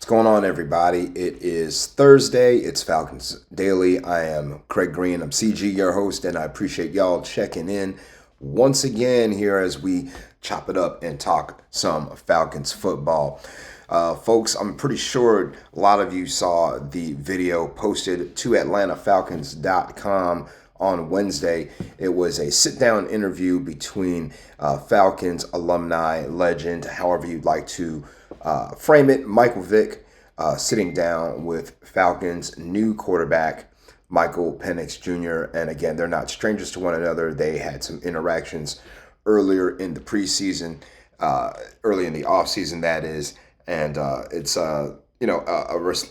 Going on, everybody? It is Thursday. It's Falcons Daily. I am Craig Green. I'm CG, your host, and I appreciate y'all checking in once again here as we chop it up and talk some Falcons football. Folks, I'm pretty sure a lot of you saw the video posted to AtlantaFalcons.com on Wednesday. It was a sit-down interview between Falcons alumni, legend, however you'd like to frame it, Michael Vick, sitting down with Falcons' new quarterback, Michael Penix Jr. And again, they're not strangers to one another. They had some interactions earlier in the preseason, early in the offseason, that is. And it's a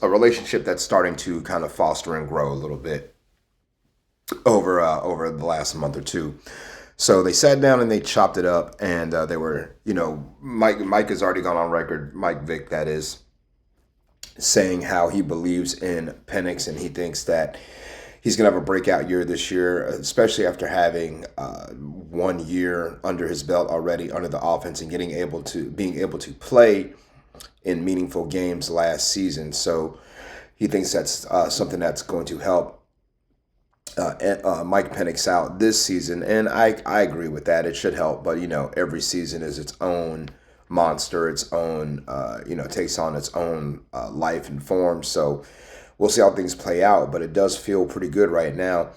relationship that's starting to kind of foster and grow a little bit over the last month or two. So they sat down and they chopped it up, and they were, Mike has already gone on record, Mike Vick, that is, saying how he believes in Penix and he thinks that he's going to have a breakout year this year, especially after having 1 year under his belt already under the offense and being able to play in meaningful games last season. So he thinks that's something that's going to help Mike Penix out this season, and I agree with that. It should help, but every season is its own monster, its own takes on its own life and form. So we'll see how things play out, but it does feel pretty good right now.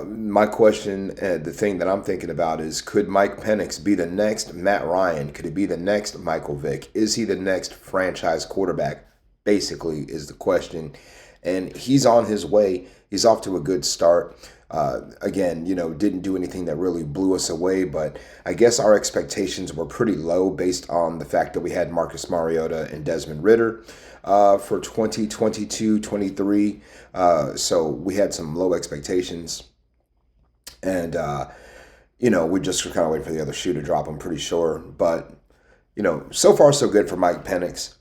My question, the thing that I'm thinking about is, could Mike Penix be the next Matt Ryan? Could he be the next Michael Vick? Is he the next franchise quarterback? Basically, is the question. And he's on his way. He's off to a good start. Again, didn't do anything that really blew us away, but I guess our expectations were pretty low based on the fact that we had Marcus Mariota and Desmond Ridder for 2022-23. So we had some low expectations. And, we just were kind of waiting for the other shoe to drop, I'm pretty sure. But, so far so good for Mike Penix.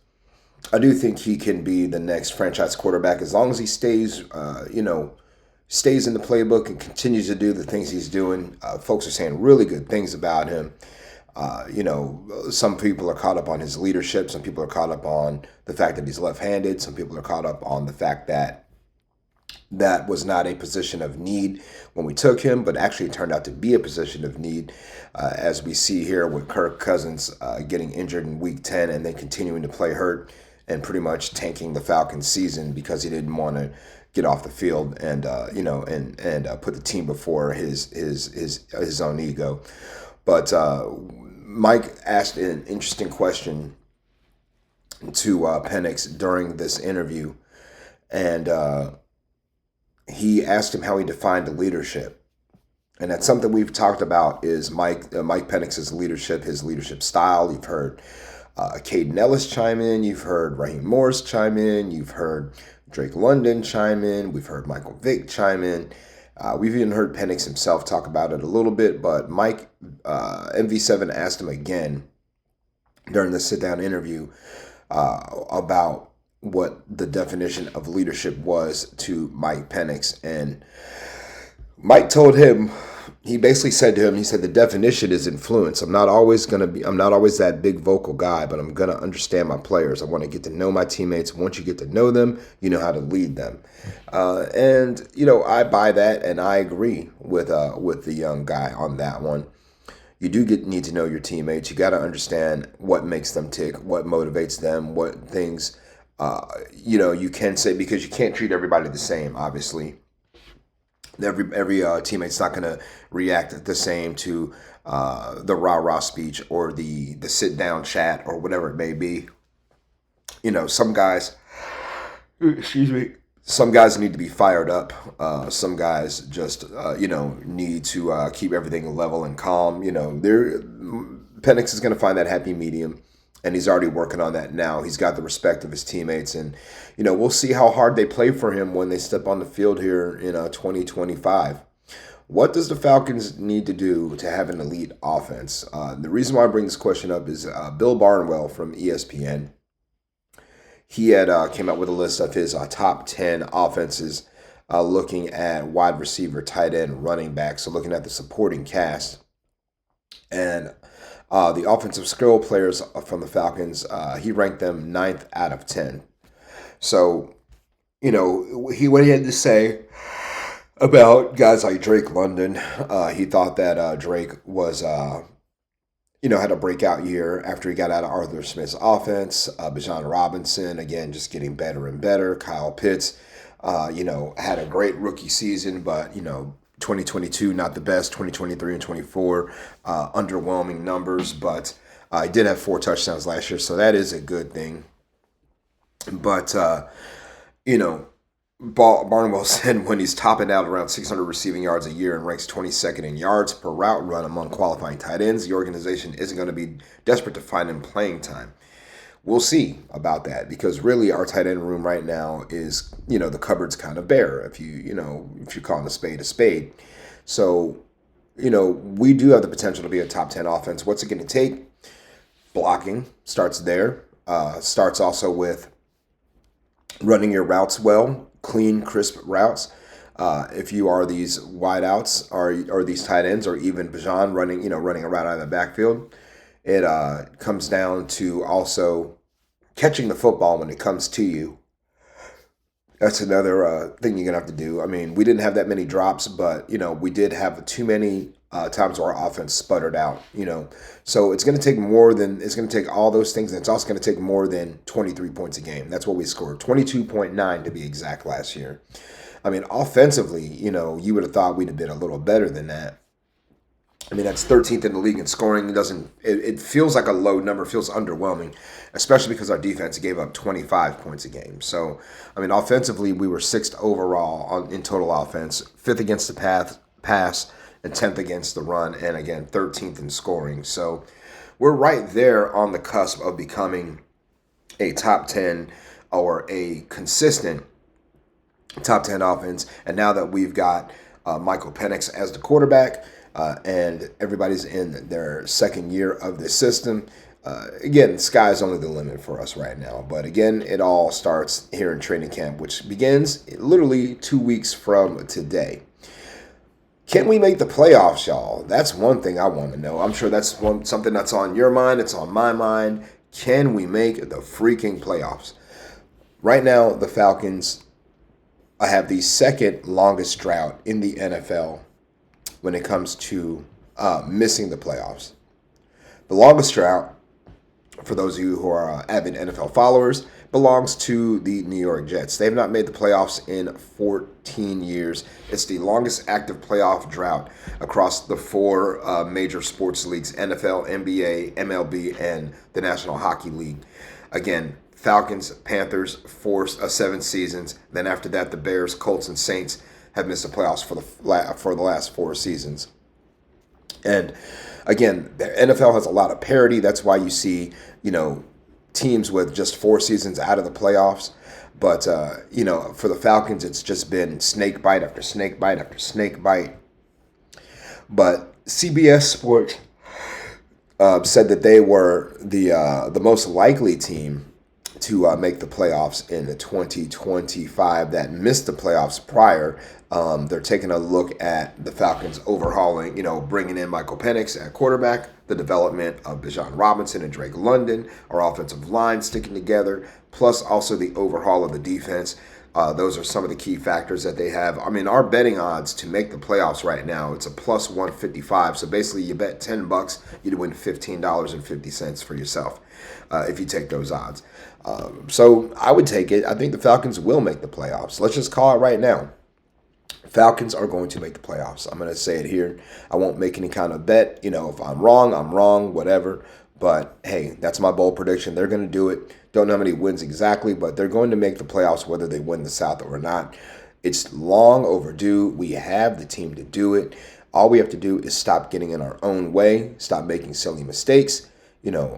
I do think he can be the next franchise quarterback as long as he stays in the playbook and continues to do the things he's doing. Folks are saying really good things about him. Some people are caught up on his leadership. Some people are caught up on the fact that he's left-handed. Some people are caught up on the fact that that was not a position of need when we took him, but actually turned out to be a position of need, as we see here with Kirk Cousins getting injured in Week 10 and then continuing to play hurt and pretty much tanking the Falcons season because he didn't want to get off the field and put the team before his own ego. But Mike asked an interesting question to Penix during this interview, and he asked him how he defined leadership. And that's something we've talked about, is Mike Penix's leadership, his leadership style. You've heard Caden Ellis chime in. You've heard Raheem Morris chime in. You've heard Drake London chime in. We've heard Michael Vick chime in. We've even heard Penix himself talk about it a little bit. But Mike, MV7 asked him again during the sit-down interview about what the definition of leadership was to Mike Penix. And Mike told him, he basically said to him, he said, the definition is influence. I'm not always that big vocal guy, but I'm going to understand my players. I want to get to know my teammates. Once you get to know them, you know how to lead them. And I buy that, and I agree with the young guy on that one. You do need to know your teammates. You got to understand what makes them tick, what motivates them, what things, you can say, because you can't treat everybody the same, obviously. Every teammate's not going to react the same to the rah-rah speech or the sit-down chat or whatever it may be. Some guys, some guys need to be fired up. Some guys just, need to keep everything level and calm. Penix is going to find that happy medium. And he's already working on that now. He's got the respect of his teammates. And, we'll see how hard they play for him when they step on the field here in 2025. What does the Falcons need to do to have an elite offense? The reason why I bring this question up is Bill Barnwell from ESPN. He had came out with a list of his top 10 offenses, looking at wide receiver, tight end, running back. So looking at the supporting cast. And the offensive skill players from the Falcons, he ranked them 9th out of 10. So, what he had to say about guys like Drake London, he thought that Drake was, had a breakout year after he got out of Arthur Smith's offense. Bijan Robinson, again, just getting better and better. Kyle Pitts, had a great rookie season, but, 2022, not the best. 2023 and 24, underwhelming numbers, but he did have 4 touchdowns last year, so that is a good thing. But, you know, Barnwell said when he's topping out around 600 receiving yards a year and ranks 22nd in yards per route run among qualifying tight ends, the organization isn't going to be desperate to find him playing time. We'll see about that because really our tight end room right now is, the cupboard's kind of bare if if you're calling a spade a spade. So, we do have the potential to be a top 10 offense. What's it going to take? Blocking starts there. Starts also with running your routes well, clean, crisp routes. If you are these wideouts or these tight ends or even Bijan running a route out of the backfield, it comes down to also catching the football when it comes to you. That's another thing you're gonna have to do. I mean, we didn't have that many drops, but we did have too many times where our offense sputtered out. So it's gonna take all those things, and it's also gonna take more than 23 points a game. That's what we scored, 22.9 to be exact last year. I mean, offensively, you would have thought we'd have been a little better than that. I mean, that's 13th in the league in scoring. It feels like a low number, feels underwhelming, especially because our defense gave up 25 points a game. So, I mean, offensively, we were 6th overall in total offense, 5th against the pass, and 10th against the run, and again, 13th in scoring. So, we're right there on the cusp of becoming a top 10 or a consistent top 10 offense. And now that we've got Michael Penix as the quarterback, and everybody's in their second year of the system. Again, sky's only the limit for us right now. But again, it all starts here in training camp, which begins literally 2 weeks from today. Can we make the playoffs, y'all? That's one thing I want to know. I'm sure that's something that's on your mind. It's on my mind. Can we make the freaking playoffs? Right now, the Falcons have the second longest drought in the NFL when it comes to missing the playoffs. The longest drought, for those of you who are avid NFL followers, belongs to the New York Jets. They have not made the playoffs in 14 years. It's the longest active playoff drought across the 4 major sports leagues, NFL, NBA, MLB, and the National Hockey League. Again, Falcons, Panthers, 7 seasons. Then after that, the Bears, Colts, and Saints have missed the playoffs for the last 4 seasons. And again, the NFL has a lot of parity. That's why you see, teams with just 4 seasons out of the playoffs. But, for the Falcons, it's just been snake bite after snake bite after snake bite. But CBS Sports said that they were the most likely team to make the playoffs in the 2025 that missed the playoffs prior. They're taking a look at the Falcons overhauling, bringing in Michael Penix at quarterback, the development of Bijan Robinson and Drake London, our offensive line sticking together, plus also the overhaul of the defense. Those are some of the key factors that they have. I mean, our betting odds to make the playoffs right now, it's a plus 155. So basically you bet $10, you'd win $15.50 for yourself if you take those odds. So I would take it. I think the Falcons will make the playoffs. Let's just call it right now. Falcons are going to make the playoffs. I'm going to say it here. I won't make any kind of bet. If I'm wrong, whatever. But, hey, that's my bold prediction. They're going to do it. Don't know how many wins exactly, but they're going to make the playoffs whether they win the South or not. It's long overdue. We have the team to do it. All we have to do is stop getting in our own way, stop making silly mistakes,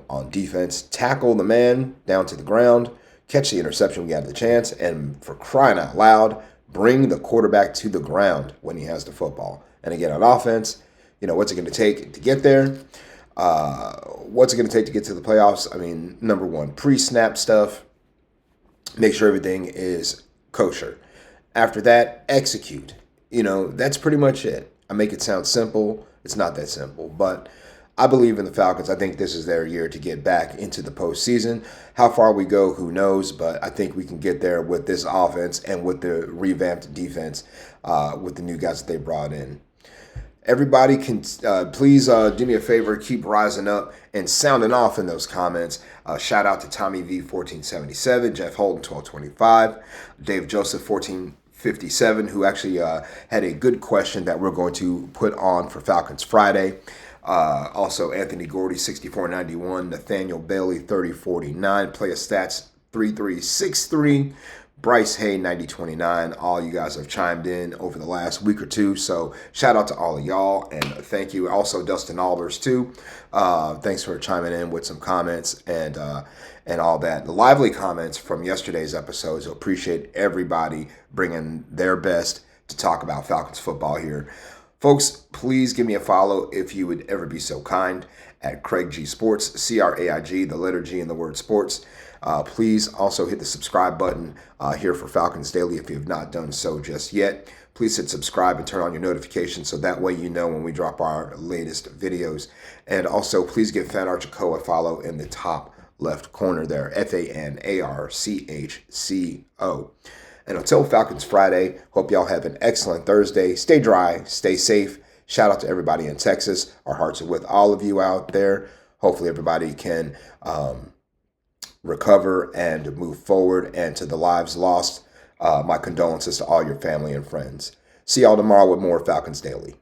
on defense, tackle the man down to the ground, catch the interception when we have the chance, and for crying out loud, bring the quarterback to the ground when he has the football. And again, on offense, what's it going to take to get there? What's it going to take to get to the playoffs? I mean, number one, pre-snap stuff. Make sure everything is kosher. After that, execute. That's pretty much it. I make it sound simple. It's not that simple. But I believe in the Falcons. I think this is their year to get back into the postseason. How far we go, who knows? But I think we can get there with this offense and with the revamped defense, with the new guys that they brought in. Everybody can please do me a favor, keep rising up and sounding off in those comments. Shout out to Tommy V 1477, Jeff Holton 1225, Dave Joseph 1457, who actually had a good question that we're going to put on for Falcons Friday. Also Anthony Gordy 6491, Nathaniel Bailey 3049, Player Stats 3363. Bryce Hay, 9029. All you guys have chimed in over the last week or two. So shout out to all of y'all and thank you. Also, Dustin Albers, too. Thanks for chiming in with some comments and all that. The lively comments from yesterday's episodes. So appreciate everybody bringing their best to talk about Falcons football here. Folks, please give me a follow if you would ever be so kind at Craig G Sports, CRAIG, the letter G in the word sports. Please also hit the subscribe button here for Falcons Daily if you have not done so just yet. Please hit subscribe and turn on your notifications so that way you know when we drop our latest videos. And also, please give Fanarchico a follow in the top left corner there, FANARCHCO. And until Falcons Friday, hope y'all have an excellent Thursday. Stay dry, stay safe. Shout out to everybody in Texas. Our hearts are with all of you out there. Hopefully everybody can recover and move forward. And to the lives lost, my condolences to all your family and friends. See y'all tomorrow with more Falcons Daily.